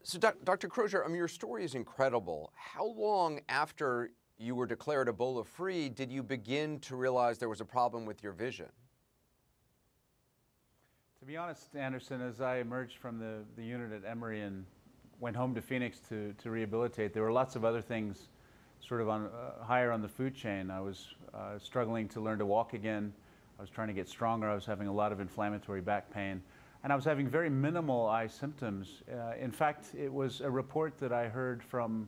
So, Dr. Crozier, I mean, your story is incredible. How long after you were declared Ebola free did you begin to realize there was a problem with your vision? To be honest, Anderson, as I emerged from the unit at Emory and went home to Phoenix to rehabilitate, there were lots of other things sort of higher on the food chain. I was struggling to learn to walk again. I was trying to get stronger. I was having a lot of inflammatory back pain. And I was having very minimal eye symptoms. In fact, it was a report that I heard from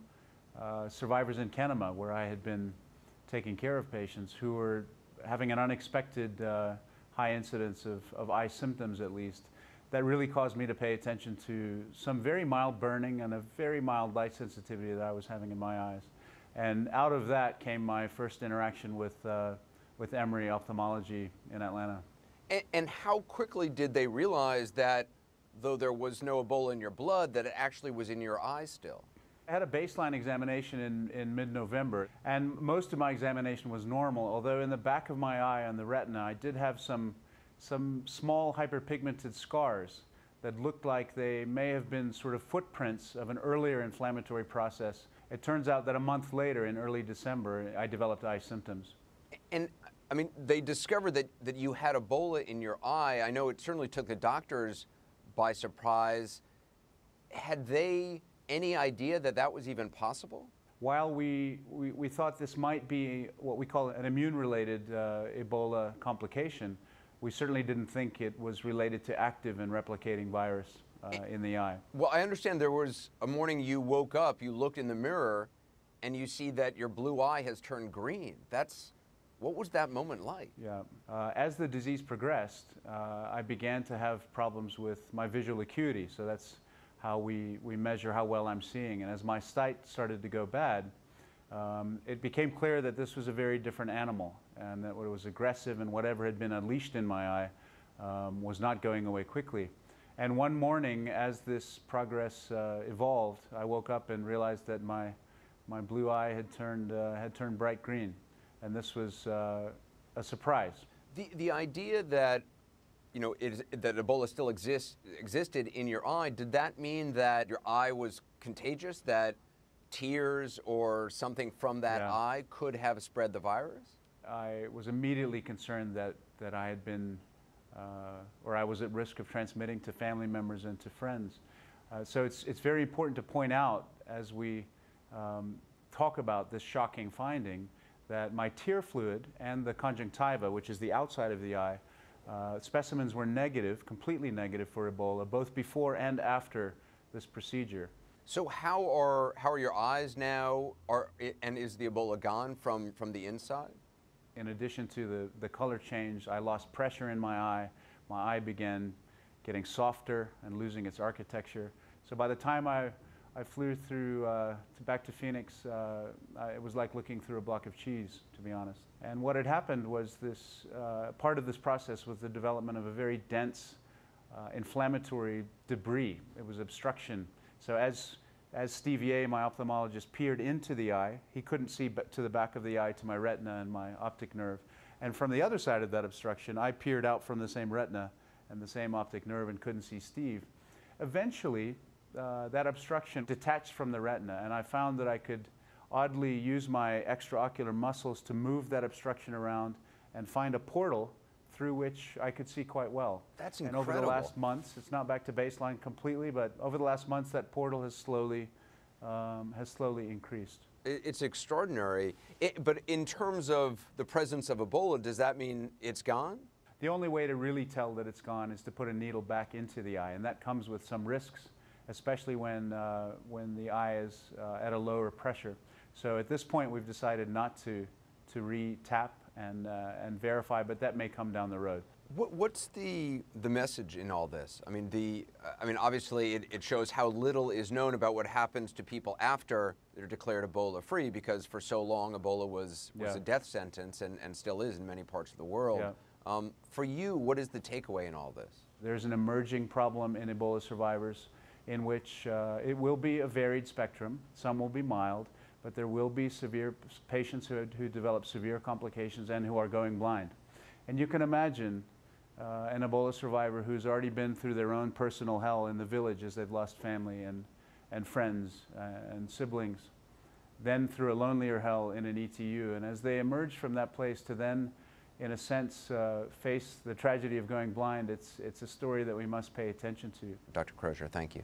survivors in Kenema, where I had been taking care of patients who were having an unexpected high incidence of eye symptoms, at least, that really caused me to pay attention to some very mild burning and a very mild light sensitivity that I was having in my eyes. And out of that came my first interaction with Emory Ophthalmology in Atlanta. And how quickly did they realize that, though there was no Ebola in your blood, that it actually was in your eyes still? I had a baseline examination in mid-November, and most of my examination was normal, although in the back of my eye on the retina, I did have some small hyperpigmented scars that looked like they may have been sort of footprints of an earlier inflammatory process. It turns out that a month later, in early December, I developed eye symptoms. And I mean, they discovered that you had Ebola in your eye. I know it certainly took the doctors by surprise. Had they any idea that that was even possible? While we thought this might be what we call an immune-related Ebola complication, we certainly didn't think it was related to active and replicating virus in the eye. Well, I understand there was a morning you woke up, you looked in the mirror, and you see that your blue eye has turned green. What was that moment like? Yeah. As the disease progressed, I began to have problems with my visual acuity. So that's how we measure how well I'm seeing. And as my sight started to go bad, it became clear that this was a very different animal and that it was aggressive, and whatever had been unleashed in my eye was not going away quickly. And one morning, as this progress evolved, I woke up and realized that my blue eye had turned bright green. And this was a surprise. The idea that, you know, that Ebola still existed in your eye, did that mean that your eye was contagious, that tears or something from that eye could have spread the virus? I was immediately concerned that I had been, or I was at risk of transmitting to family members and to friends. So it's very important to point out, as we talk about this shocking finding, that my tear fluid and the conjunctiva, which is the outside of the eye, specimens were negative, completely negative for Ebola, both before and after this procedure. So how are your eyes now, and is the Ebola gone from the inside? In addition to the color change, I lost pressure in my eye. My eye began getting softer and losing its architecture. So by the time I flew through back to Phoenix, it was like looking through a block of cheese, to be honest. And what had happened was this, part of this process was the development of a very dense inflammatory debris. It was obstruction. So as Steve Ye, my ophthalmologist, peered into the eye, he couldn't see to the back of the eye to my retina and my optic nerve. And from the other side of that obstruction, I peered out from the same retina and the same optic nerve and couldn't see Steve. Eventually, that obstruction detached from the retina, and I found that I could oddly use my extraocular muscles to move that obstruction around and find a portal through which I could see quite well. That's incredible. And over the last months, it's not back to baseline completely, but over the last months, that portal has slowly increased. It's extraordinary. But in terms of the presence of Ebola, does that mean it's gone? The only way to really tell that it's gone is to put a needle back into the eye, and that comes with some risks, especially when the eye is at a lower pressure. So at this point, we've decided not to re-tap and verify, but that may come down the road. What's the message in all this? I mean, obviously it shows how little is known about what happens to people after they're declared Ebola free, because for so long Ebola was a death sentence and still is in many parts of the world. Yeah. For you, what is the takeaway in all this? There's an emerging problem in Ebola survivors in which it will be a varied spectrum. Some will be mild, but there will be severe patients who develop severe complications and who are going blind. And you can imagine an Ebola survivor who's already been through their own personal hell in the village as they've lost family and and friends and siblings, then through a lonelier hell in an ETU. And as they emerge from that place to then, in a sense, face the tragedy of going blind, it's a story that we must pay attention to. Dr. Crozier, thank you.